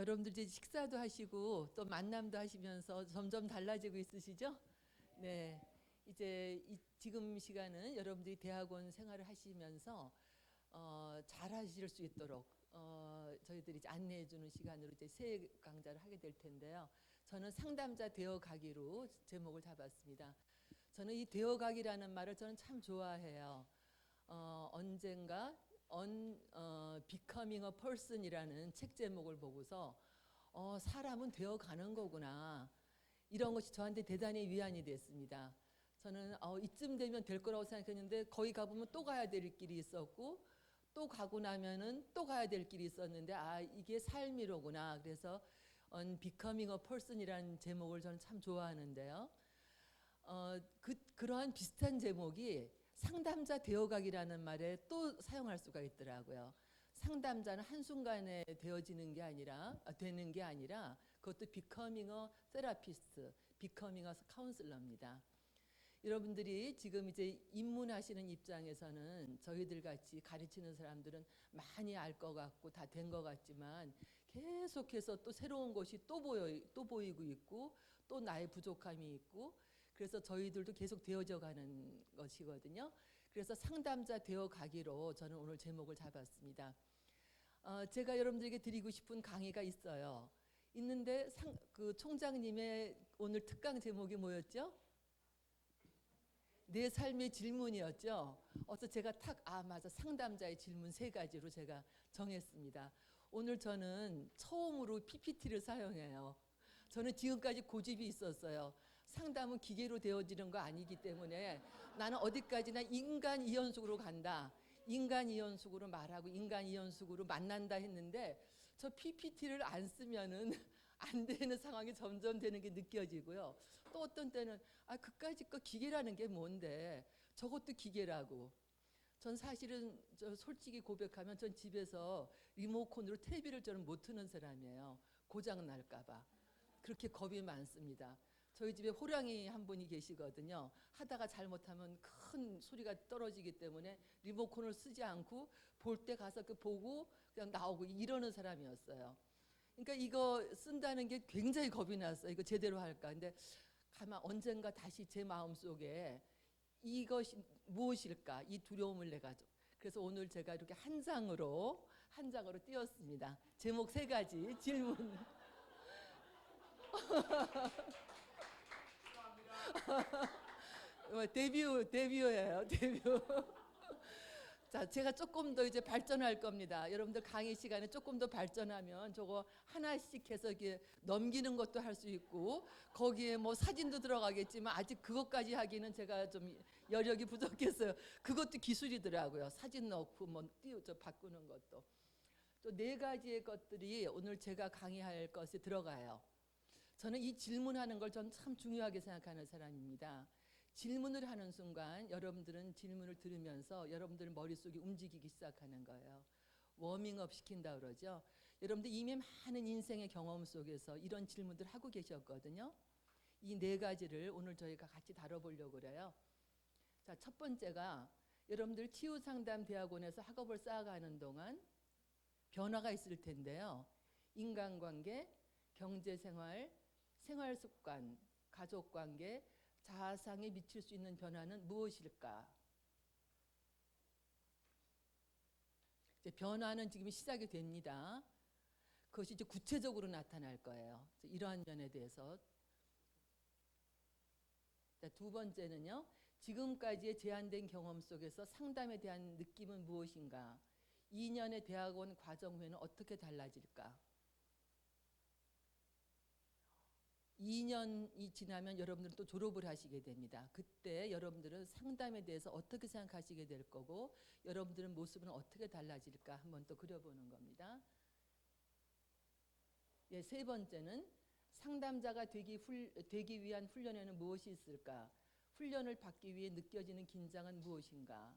여러분들 이제 식사도 하시고 또 만남도 하시면서 점점 달라지고 있으시죠? 네. 이제 지금 시간은 여러분들이 대학원 생활을 하시면서 잘 하실 수 있도록 저희들이 이제 안내해 주는 시간으로 이제 새 강좌를 하게 될 텐데요. 저는 상담자 되어 가기로 제목을 잡았습니다. 저는 이 되어 가기라는 말을 저는 참 좋아해요. 언젠가 Becoming a Person이라는 책 제목을 보고서 사람은 되어가는 거구나. 이런 것이 저한테 대단히 위안이 됐습니다. 저는 이쯤 되면 될 거라고 생각했는데 거기 가보면 또 가야 될 길이 있었고 또 가고 나면은 또 가야 될 길이 있었는데 이게 삶이로구나. 그래서 Becoming a Person이라는 제목을 저는 참 좋아하는데요. 그러한 비슷한 제목이 상담자 되어가기라는 말에 또 사용할 수가 있더라고요. 상담자는 한순간에 되는 게 아니라 그것도 becoming a therapist, becoming a counselor입니다. 여러분들이 지금 이제 입문하시는 입장에서는 저희들 같이 가르치는 사람들은 많이 알 것 같고 다 된 것 같지만 계속해서 또 새로운 것이 또 보이고 있고 또 나의 부족함이 있고 그래서 저희들도 계속 되어져 가는 것이거든요. 그래서 상담자 되어 가기로 저는 오늘 제목을 잡았습니다. 제가 여러분들에게 드리고 싶은 강의가 있어요. 있는데 그 총장님의 오늘 특강 제목이 뭐였죠? 내 삶의 질문이었죠. 어서 제가 맞아, 상담자의 질문 3가지로 제가 정했습니다. 오늘 저는 처음으로 PPT를 사용해요. 저는 지금까지 고집이 있었어요. 상담은 기계로 되어지는 거 아니기 때문에 나는 어디까지나 인간 이연속으로 간다. 인간 이연속으로 말하고 인간 이연속으로 만난다 했는데 저 PPT를 안 쓰면은 안 되는 상황이 점점 되는 게 느껴지고요. 또 어떤 때는 그까짓 거 기계라는 게 뭔데 저것도 기계라고. 전 사실은 솔직히 고백하면 전 집에서 리모컨으로 텔레비를 저는 못 트는 사람이에요. 고장 날까 봐. 그렇게 겁이 많습니다. 저희 집에 호랑이 한 분이 계시거든요. 하다가 잘못하면 큰 소리가 떨어지기 때문에 리모컨을 쓰지 않고 볼 때 가서 보고 그냥 나오고 이러는 사람이었어요. 그러니까 이거 쓴다는 게 굉장히 겁이 났어요. 이거 제대로 할까. 근데 가만 언젠가 다시 제 마음속에 이것이 무엇일까 이 두려움을 내가 그래서 오늘 제가 이렇게 한 장으로 띄웠습니다. 제목 3가지 질문. 데뷔예요. 자, 제가 조금 더 이제 발전할 겁니다. 여러분들 강의 시간에 조금 더 발전하면 저거 하나씩 해서 이렇게 넘기는 것도 할 수 있고 거기에 뭐 사진도 들어가겠지만 아직 그것까지 하기는 제가 좀 여력이 부족했어요. 그것도 기술이더라고요. 사진 넣고 뭐 바꾸는 것도. 또 4가지의 것들이 오늘 제가 강의할 것에 들어가요. 저는 이 질문하는 걸 전 참 중요하게 생각하는 사람입니다. 질문을 하는 순간 여러분들은 질문을 들으면서 여러분들 머릿속이 움직이기 시작하는 거예요. 워밍업 시킨다 그러죠. 여러분들 이미 많은 인생의 경험 속에서 이런 질문들 하고 계셨거든요. 이 4가지를 오늘 저희가 같이 다뤄보려고 그래요. 자, 첫 번째가 여러분들 치유상담대학원에서 학업을 쌓아가는 동안 변화가 있을 텐데요. 인간관계, 경제생활, 생활습관, 가족관계, 자아상에 미칠 수 있는 변화는 무엇일까? 이제 변화는 지금 시작이 됩니다. 그것이 이제 구체적으로 나타날 거예요. 이러한 면에 대해서. 자, 2번째는요. 지금까지의 제한된 경험 속에서 상담에 대한 느낌은 무엇인가? 2년의 대학원 과정 후에는 어떻게 달라질까? 2년이 지나면 여러분들은 또 졸업을 하시게 됩니다. 그때 여러분들은 상담에 대해서 어떻게 생각하시게 될 거고 여러분들의 모습은 어떻게 달라질까 한번 또 그려보는 겁니다. 예, 3번째는 상담자가 되기 위한 훈련에는 무엇이 있을까? 훈련을 받기 위해 느껴지는 긴장은 무엇인가?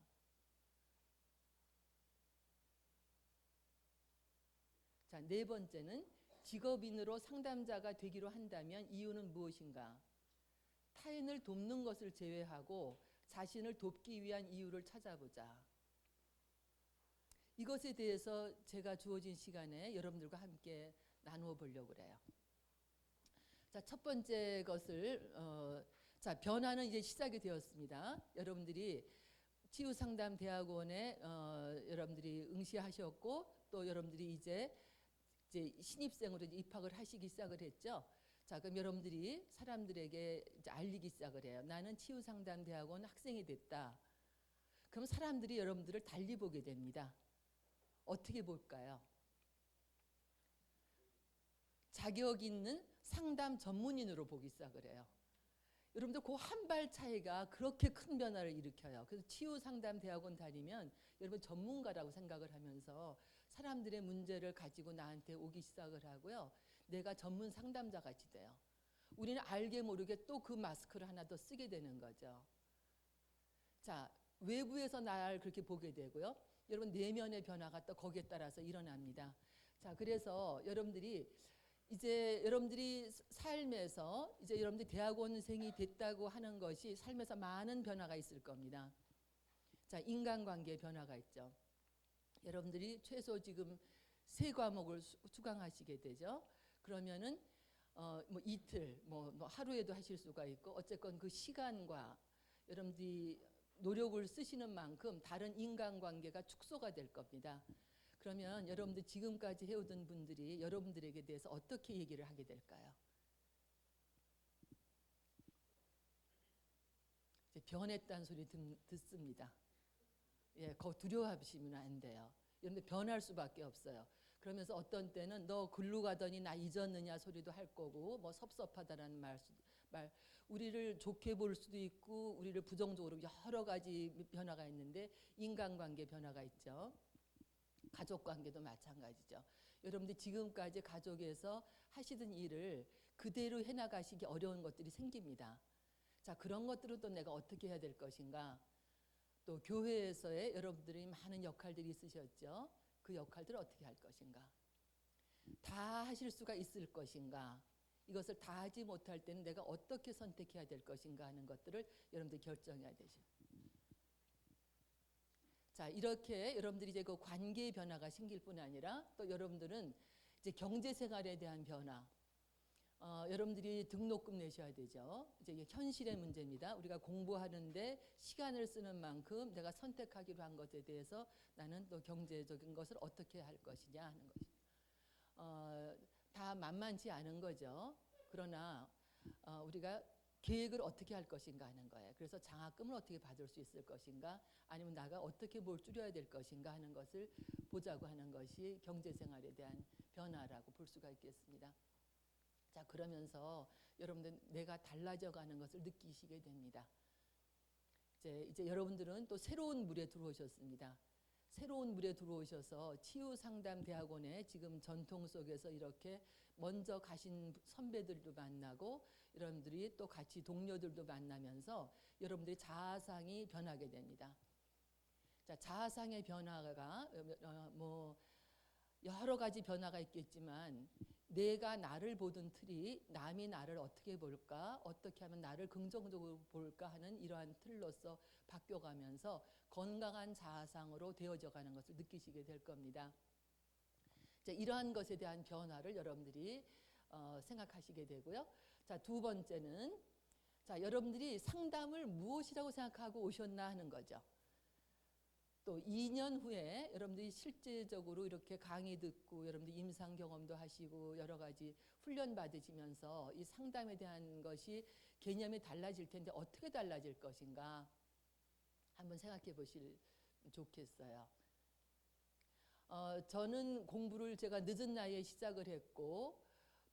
자, 4번째는 직업인으로 상담자가 되기로 한다면 이유는 무엇인가? 타인을 돕는 것을 제외하고 자신을 돕기 위한 이유를 찾아보자. 이것에 대해서 제가 주어진 시간에 여러분들과 함께 나누어 보려고 그래요. 자, 첫 번째 것을 자, 변화는 이제 시작이 되었습니다. 여러분들이 치유상담대학원에 여러분들이 응시하셨고 또 여러분들이 이제 신입생으로 이제 입학을 하시기 시작을 했죠. 자, 그럼 여러분들이 사람들에게 이제 알리기 시작을 해요. 나는 치유상담대학원 학생이 됐다. 그럼 사람들이 여러분들을 달리 보게 됩니다. 어떻게 볼까요? 자격 있는 상담 전문인으로 보기 시작을 해요. 여러분들 그 한 발 차이가 그렇게 큰 변화를 일으켜요. 그래서 치유상담대학원 다니면 여러분 전문가라고 생각을 하면서 사람들의 문제를 가지고 나한테 오기 시작을 하고요. 내가 전문 상담자 같이 돼요. 우리는 알게 모르게 또 그 마스크를 하나 더 쓰게 되는 거죠. 자, 외부에서 날 그렇게 보게 되고요. 여러분 내면의 변화가 또 거기에 따라서 일어납니다. 자, 그래서 여러분들이 이제 여러분들이 삶에서 이제 여러분들이 대학원생이 됐다고 하는 것이 삶에서 많은 변화가 있을 겁니다. 자, 인간관계의 변화가 있죠. 여러분들이 최소 지금 3과목을 수강하시게 되죠. 그러면은 뭐 이틀, 뭐 하루에도 하실 수가 있고 어쨌건 그 시간과 여러분들이 노력을 쓰시는 만큼 다른 인간관계가 축소가 될 겁니다. 그러면 여러분들 지금까지 해오던 분들이 여러분들에게 대해서 어떻게 얘기를 하게 될까요? 이제 변했다는 소리 듣습니다. 예, 거 두려워하시면 안 돼요. 여러분들 변할 수밖에 없어요. 그러면서 어떤 때는 너 글로 가더니 나 잊었느냐 소리도 할 거고 뭐 섭섭하다라는 말 우리를 좋게 볼 수도 있고 우리를 부정적으로 여러 가지 변화가 있는데 인간관계 변화가 있죠. 가족관계도 마찬가지죠. 여러분들 지금까지 가족에서 하시던 일을 그대로 해나가시기 어려운 것들이 생깁니다. 자, 그런 것들은 또 내가 어떻게 해야 될 것인가. 또 교회에서의 여러분들이 많은 역할들이 있으셨죠. 그 역할들을 어떻게 할 것인가. 다 하실 수가 있을 것인가. 이것을 다 하지 못할 때는 내가 어떻게 선택해야 될 것인가 하는 것들을 여러분들이 결정해야 되죠. 자, 이렇게 여러분들이 이제 그 관계의 변화가 생길 뿐 아니라 또 여러분들은 이제 경제 생활에 대한 변화. 여러분들이 등록금 내셔야 되죠. 이제 이게 현실의 문제입니다. 우리가 공부하는데 시간을 쓰는 만큼 내가 선택하기로 한 것에 대해서 나는 또 경제적인 것을 어떻게 할 것이냐 하는 것이. 다 만만치 않은 거죠. 그러나 우리가 계획을 어떻게 할 것인가 하는 거예요. 그래서 장학금을 어떻게 받을 수 있을 것인가 아니면 나가 어떻게 뭘 줄여야 될 것인가 하는 것을 보자고 하는 것이 경제생활에 대한 변화라고 볼 수가 있겠습니다. 자, 그러면서 여러분들 내가 달라져 가는 것을 느끼시게 됩니다. 이제 여러분들은 또 새로운 물에 들어오셨습니다. 새로운 물에 들어오셔서 치유상담대학원에 지금 전통 속에서 이렇게 먼저 가신 선배들도 만나고 여러분들이 또 같이 동료들도 만나면서 여러분들의 자아상이 변하게 됩니다. 자, 자아상의 변화가 뭐 여러 가지 변화가 있겠지만 내가 나를 보던 틀이 남이 나를 어떻게 볼까, 어떻게 하면 나를 긍정적으로 볼까 하는 이러한 틀로서 바뀌어가면서 건강한 자아상으로 되어져 가는 것을 느끼시게 될 겁니다. 자, 이러한 것에 대한 변화를 여러분들이 생각하시게 되고요. 자, 두 번째는 자, 여러분들이 상담을 무엇이라고 생각하고 오셨나 하는 거죠. 또 2년 후에 여러분들이 실제적으로 이렇게 강의 듣고 여러분들이 임상 경험도 하시고 여러 가지 훈련 받으시면서 이 상담에 대한 것이 개념이 달라질 텐데 어떻게 달라질 것인가 한번 생각해 보실 좋겠어요. 저는 공부를 제가 늦은 나이에 시작을 했고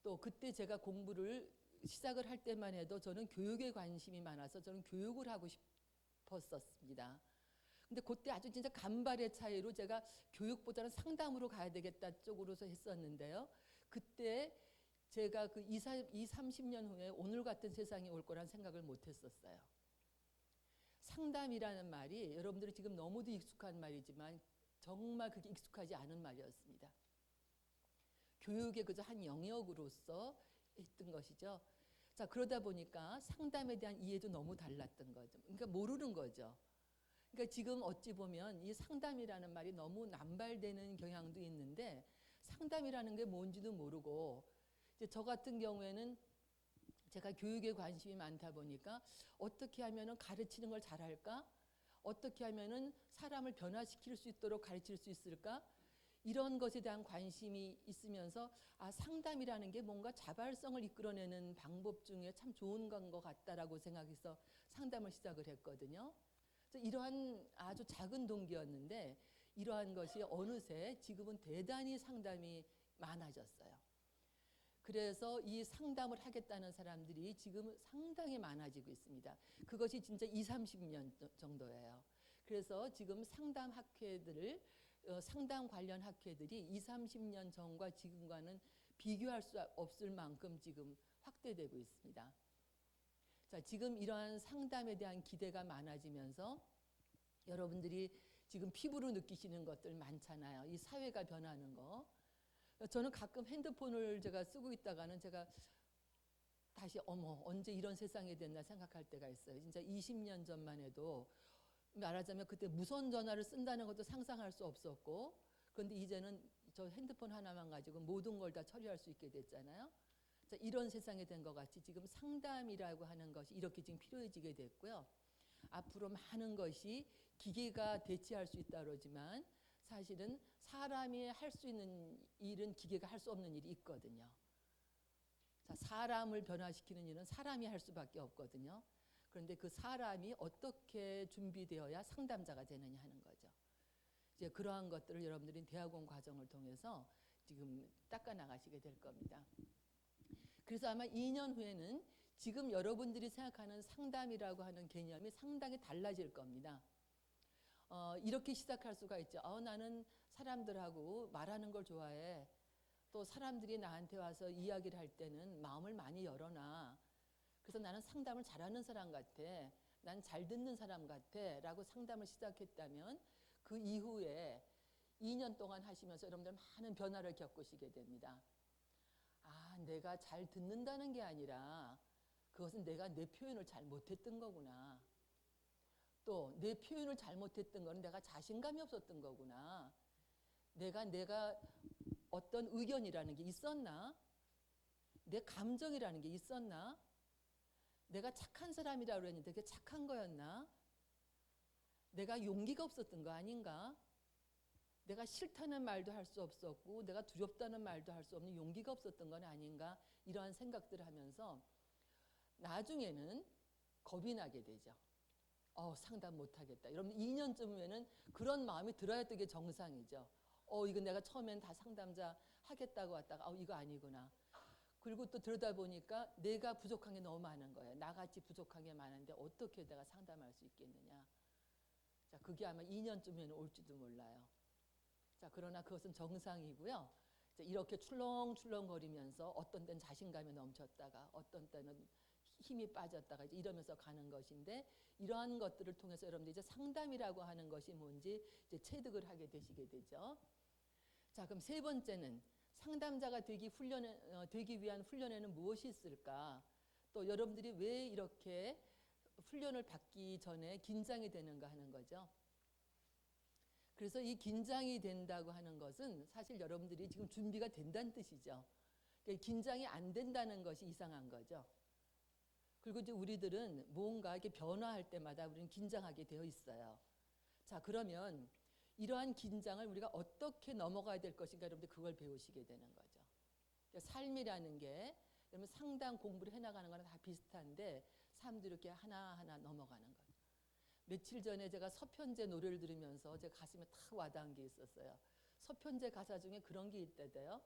또 그때 제가 공부를 시작을 할 때만 해도 저는 교육에 관심이 많아서 저는 교육을 하고 싶었습니다. 근데 그때 아주 진짜 간발의 차이로 제가 교육보다는 상담으로 가야 되겠다 쪽으로서 했었는데요. 그때 제가 그 30년 후에 오늘 같은 세상이 올 거란 생각을 못 했었어요. 상담이라는 말이 여러분들이 지금 너무도 익숙한 말이지만 정말 그게 익숙하지 않은 말이었습니다. 교육의 그저 한 영역으로서 했던 것이죠. 자, 그러다 보니까 상담에 대한 이해도 너무 달랐던 거죠. 그러니까 모르는 거죠. 그러니까 지금 어찌 보면 이 상담이라는 말이 너무 남발되는 경향도 있는데 상담이라는 게 뭔지도 모르고, 이제 저 같은 경우에는 제가 교육에 관심이 많다 보니까 어떻게 하면은 가르치는 걸 잘할까? 어떻게 하면은 사람을 변화시킬 수 있도록 가르칠 수 있을까? 이런 것에 대한 관심이 있으면서 상담이라는 게 뭔가 자발성을 이끌어내는 방법 중에 참 좋은 건 것 같다라고 생각해서 상담을 시작을 했거든요. 그래서 이러한 아주 작은 동기였는데 이러한 것이 어느새 지금은 대단히 상담이 많아졌어요. 그래서 이 상담을 하겠다는 사람들이 지금 상당히 많아지고 있습니다. 그것이 진짜 20, 30년 정도예요. 그래서 지금 상담 학회들을 상담 관련 학회들이 20, 30년 전과 지금과는 비교할 수 없을 만큼 지금 확대되고 있습니다. 자, 지금 이러한 상담에 대한 기대가 많아지면서 여러분들이 지금 피부로 느끼시는 것들 많잖아요. 이 사회가 변하는 거. 저는 가끔 핸드폰을 제가 쓰고 있다가는 제가 다시 언제 이런 세상이 됐나 생각할 때가 있어요. 진짜 20년 전만 해도 말하자면 그때 무선 전화를 쓴다는 것도 상상할 수 없었고, 그런데 이제는 저 핸드폰 하나만 가지고 모든 걸 다 처리할 수 있게 됐잖아요. 자, 이런 세상이 된 것 같이 지금 상담이라고 하는 것이 이렇게 지금 필요해지게 됐고요. 앞으로 많은 것이 기계가 대체할 수 있다 그러지만 사실은 사람이 할 수 있는 일은 기계가 할 수 없는 일이 있거든요. 자, 사람을 변화시키는 일은 사람이 할 수밖에 없거든요. 그런데 그 사람이 어떻게 준비되어야 상담자가 되느냐 하는 거죠. 이제 그러한 것들을 여러분들이 대학원 과정을 통해서 지금 닦아 나가시게 될 겁니다. 그래서 아마 2년 후에는 지금 여러분들이 생각하는 상담이라고 하는 개념이 상당히 달라질 겁니다. 이렇게 시작할 수가 있죠. 나는 사람들하고 말하는 걸 좋아해. 또 사람들이 나한테 와서 이야기를 할 때는 마음을 많이 열어놔. 그래서 나는 상담을 잘하는 사람 같아. 난 잘 듣는 사람 같아. 라고 상담을 시작했다면 그 이후에 2년 동안 하시면서 여러분들 많은 변화를 겪으시게 됩니다. 내가 잘 듣는다는 게 아니라 그것은 내가 내 표현을 잘 못했던 거구나. 또 내 표현을 잘못했던 건 내가 자신감이 없었던 거구나. 내가 어떤 의견이라는 게 있었나? 내 감정이라는 게 있었나? 내가 착한 사람이라고 그랬는데 그게 착한 거였나? 내가 용기가 없었던 거 아닌가? 내가 싫다는 말도 할 수 없었고 내가 두렵다는 말도 할 수 없는 용기가 없었던 건 아닌가? 이러한 생각들을 하면서 나중에는 겁이 나게 되죠. 상담 못하겠다. 여러분 2년쯤 후에는 그런 마음이 들어야 되게 정상이죠. 이거 내가 처음엔 다 상담자 하겠다고 왔다가 이거 아니구나. 그리고 또 들여다 보니까 내가 부족한 게 너무 많은 거예요. 나같이 부족한 게 많은데 어떻게 내가 상담할 수 있겠느냐. 자, 그게 아마 2년쯤 후에는 올지도 몰라요. 자, 그러나 그것은 정상이고요. 이렇게 출렁출렁거리면서 어떤 때는 자신감이 넘쳤다가 어떤 때는 힘이 빠졌다가 이러면서 가는 것인데 이러한 것들을 통해서 여러분들 이제 상담이라고 하는 것이 뭔지 이제 체득을 하게 되시게 되죠. 자, 그럼 세 번째는 상담자가 되기 위한 훈련에는 무엇이 있을까? 또 여러분들이 왜 이렇게 훈련을 받기 전에 긴장이 되는가 하는 거죠. 그래서 이 긴장이 된다고 하는 것은 사실 여러분들이 지금 준비가 된다는 뜻이죠. 긴장이 안 된다는 것이 이상한 거죠. 그리고 이제 우리들은 뭔가 이렇게 변화할 때마다 우리는 긴장하게 되어 있어요. 자, 그러면 이러한 긴장을 우리가 어떻게 넘어가야 될 것인가 여러분들 그걸 배우시게 되는 거죠. 그러니까 삶이라는 게 여러분 상담 공부를 해나가는 거랑 다 비슷한데 사람들이 이렇게 하나하나 넘어가는 거죠. 며칠 전에 제가 서편제 노래를 들으면서 제 가슴에 탁 와닿은 게 있었어요. 서편제 가사 중에 그런 게 있대요.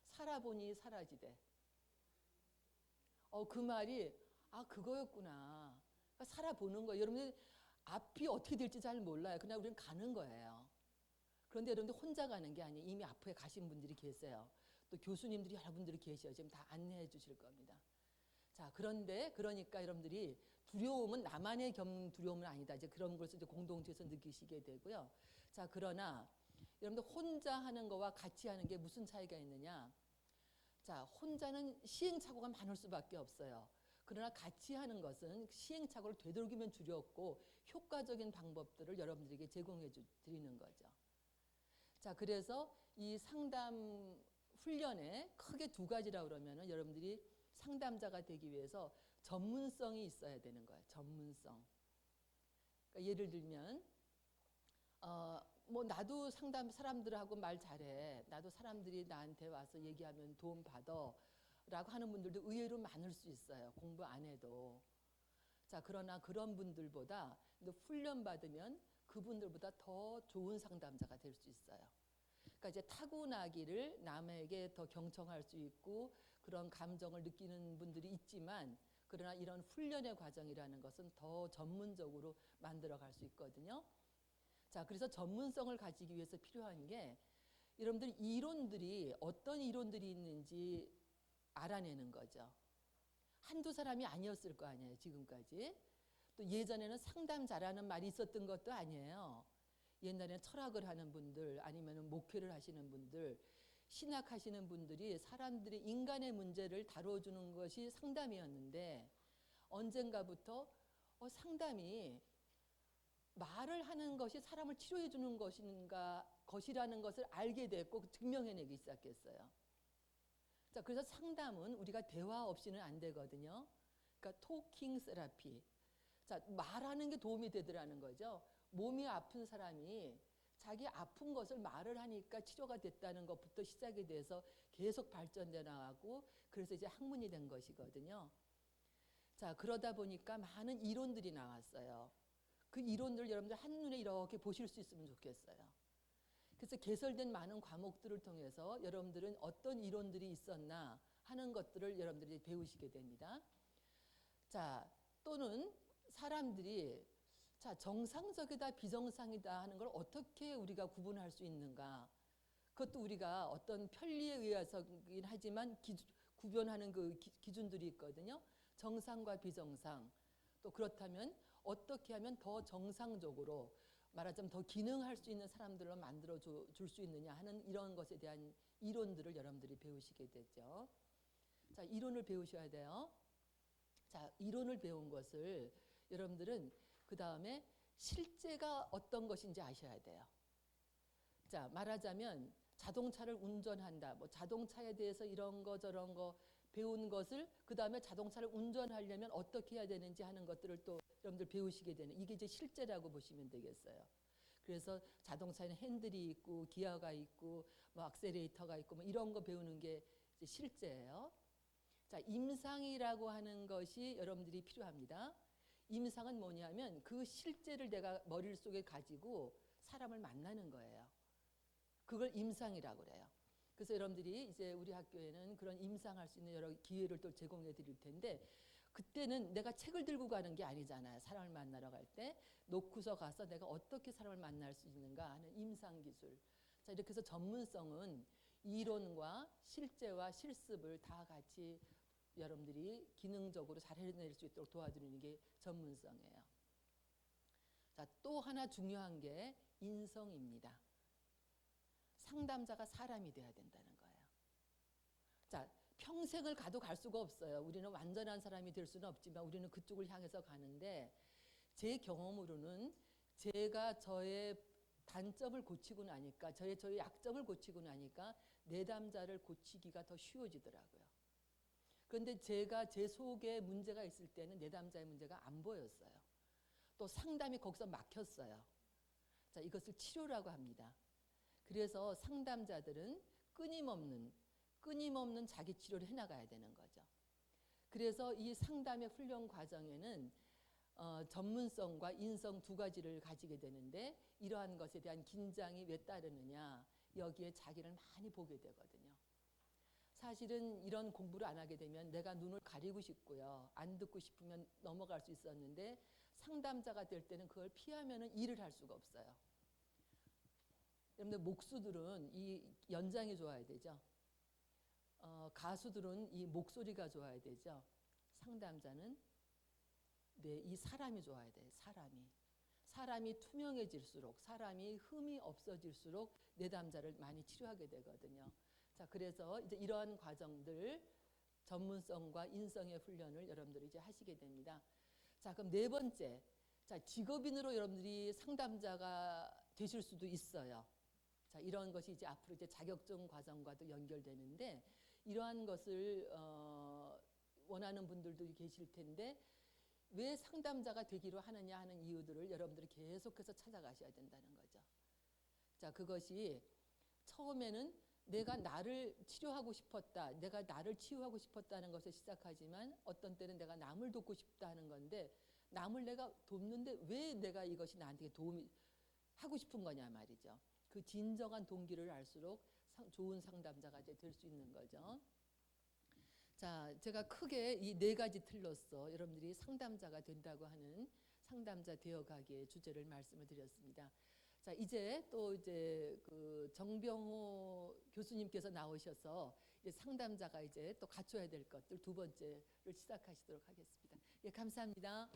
살아보니 사라지대. 그 말이 그거였구나. 그러니까 살아보는 거예요. 여러분들 앞이 어떻게 될지 잘 몰라요. 그냥 우리는 가는 거예요. 그런데 여러분들 혼자 가는 게 아니에요. 이미 앞에 가신 분들이 계세요. 또 교수님들이 여러분들이 계셔요. 지금 다 안내해 주실 겁니다. 자, 그러니까 여러분들이 두려움은 나만의 두려움은 아니다. 이제 그런 것을 이제 공동체에서 느끼시게 되고요. 자, 그러나 여러분들 혼자 하는 거와 같이 하는 게 무슨 차이가 있느냐? 자, 혼자는 시행착오가 많을 수밖에 없어요. 그러나 같이 하는 것은 시행착오를 되도록이면 줄였고 효과적인 방법들을 여러분들에게 제공해 드리는 거죠. 자, 자, 그래서 이 상담 훈련에 크게 두 가지라고 그러면은 여러분들이 상담자가 되기 위해서 전문성이 있어야 되는 거예요. 전문성. 그러니까 예를 들면 뭐 나도 상담 사람들하고 말 잘해. 나도 사람들이 나한테 와서 얘기하면 도움 받아. 라고 하는 분들도 의외로 많을 수 있어요. 공부 안 해도. 자, 그러나 그런 분들보다 훈련 받으면 그분들보다 더 좋은 상담자가 될 수 있어요. 그러니까 이제 타고나기를 남에게 더 경청할 수 있고 그런 감정을 느끼는 분들이 있지만 그러나 이런 훈련의 과정이라는 것은 더 전문적으로 만들어갈 수 있거든요. 자, 그래서 전문성을 가지기 위해서 필요한 게 여러분들 이론들이 어떤 이론들이 있는지 알아내는 거죠. 한두 사람이 아니었을 거 아니에요, 지금까지. 또 예전에는 상담 잘하는 말이 있었던 것도 아니에요. 옛날에는 철학을 하는 분들 아니면 목회를 하시는 분들 신학하시는 분들이 사람들이 인간의 문제를 다뤄주는 것이 상담이었는데 언젠가부터 상담이 말을 하는 것이 사람을 치료해 주는 것이라는 것을 알게 됐고 증명해내기 시작했어요. 자, 그래서 상담은 우리가 대화 없이는 안 되거든요. 그러니까 토킹 세라피. 자, 말하는 게 도움이 되더라는 거죠. 몸이 아픈 사람이 자기 아픈 것을 말을 하니까 치료가 됐다는 것부터 시작이 돼서 계속 발전돼 나가고 그래서 이제 학문이 된 것이거든요. 자, 그러다 보니까 많은 이론들이 나왔어요. 그 이론들을 여러분들 한눈에 이렇게 보실 수 있으면 좋겠어요. 그래서 개설된 많은 과목들을 통해서 여러분들은 어떤 이론들이 있었나 하는 것들을 여러분들이 배우시게 됩니다. 자, 또는 사람들이 자, 정상적이다 비정상이다 하는 걸 어떻게 우리가 구분할 수 있는가? 그것도 우리가 어떤 편리에 의해서긴 하지만 구별하는 그 기준들이 있거든요. 정상과 비정상. 또 그렇다면 어떻게 하면 더 정상적으로 말하자면 더 기능할 수 있는 사람들로 만들어 줄 수 있느냐 하는 이런 것에 대한 이론들을 여러분들이 배우시게 되죠. 자, 이론을 배우셔야 돼요. 자, 이론을 배운 것을 여러분들은 그 다음에 실제가 어떤 것인지 아셔야 돼요. 자, 말하자면 자동차를 운전한다. 뭐 자동차에 대해서 이런 거 저런 거 배운 것을 그 다음에 자동차를 운전하려면 어떻게 해야 되는지 하는 것들을 또 여러분들 배우시게 되는 이게 이제 실제라고 보시면 되겠어요. 그래서 자동차에는 핸들이 있고 기어가 있고 뭐 악셀레이터가 있고 뭐 이런 거 배우는 게 이제 실제예요. 자, 임상이라고 하는 것이 여러분들이 필요합니다. 임상은 뭐냐면 그 실제를 내가 머릿속에 가지고 사람을 만나는 거예요. 그걸 임상이라고 그래요. 그래서 여러분들이 이제 우리 학교에는 그런 임상할 수 있는 여러 기회를 또 제공해 드릴 텐데 그때는 내가 책을 들고 가는 게 아니잖아요. 사람을 만나러 갈 때 놓고서 가서 내가 어떻게 사람을 만날 수 있는가 하는 임상 기술. 자, 이렇게 해서 전문성은 이론과 실제와 실습을 다 같이 여러분들이 기능적으로 잘 해낼 수 있도록 도와주는 게 전문성이에요. 자, 또 하나 중요한 게 인성입니다. 상담자가 사람이 돼야 된다는 거예요. 자, 평생을 가도 갈 수가 없어요. 우리는 완전한 사람이 될 수는 없지만 우리는 그쪽을 향해서 가는데 제 경험으로는 제가 저의 단점을 고치고 나니까 저의 약점을 고치고 나니까 내담자를 고치기가 더 쉬워지더라고요. 그런데 제가 제 속에 문제가 있을 때는 내담자의 문제가 안 보였어요. 또 상담이 거기서 막혔어요. 자, 이것을 치료라고 합니다. 그래서 상담자들은 끊임없는 자기 치료를 해나가야 되는 거죠. 그래서 이 상담의 훈련 과정에는 전문성과 인성 두 가지를 가지게 되는데 이러한 것에 대한 긴장이 왜 따르느냐 여기에 자기를 많이 보게 되거든요. 사실은 이런 공부를 안 하게 되면 내가 눈을 가리고 싶고요. 안 듣고 싶으면 넘어갈 수 있었는데 상담자가 될 때는 그걸 피하면 일을 할 수가 없어요. 여러분들 목수들은 이 연장이 좋아야 되죠. 가수들은 이 목소리가 좋아야 되죠. 상담자는 이 사람이 좋아야 돼요. 사람이 투명해질수록 사람이 흠이 없어질수록 내담자를 많이 치료하게 되거든요. 자, 그래서 이제 이러한 과정들 전문성과 인성의 훈련을 여러분들이 이제 하시게 됩니다. 자, 그럼 네 번째. 자, 직업인으로 여러분들이 상담자가 되실 수도 있어요. 자, 이런 것이 이제 앞으로 이제 자격증 과정과도 연결되는데 이러한 것을 원하는 분들도 계실 텐데 왜 상담자가 되기로 하느냐 하는 이유들을 여러분들이 계속해서 찾아가셔야 된다는 거죠. 자, 그것이 처음에는 내가 나를 치료하고 싶었다, 내가 나를 치유하고 싶었다는 것에 시작하지만 어떤 때는 내가 남을 돕고 싶다는 건데 남을 내가 돕는데 왜 내가 이것이 나한테 도움이 하고 싶은 거냐 말이죠. 그 진정한 동기를 알수록 좋은 상담자가 될 수 있는 거죠. 자, 제가 크게 이 네 가지 틀로서 여러분들이 상담자가 된다고 하는 상담자 되어가기의 주제를 말씀을 드렸습니다. 자, 이제 또 이제 그 정병호 교수님께서 나오셔서 이제 상담자가 이제 또 갖춰야 될 것들 두 번째를 시작하시도록 하겠습니다. 예, 감사합니다.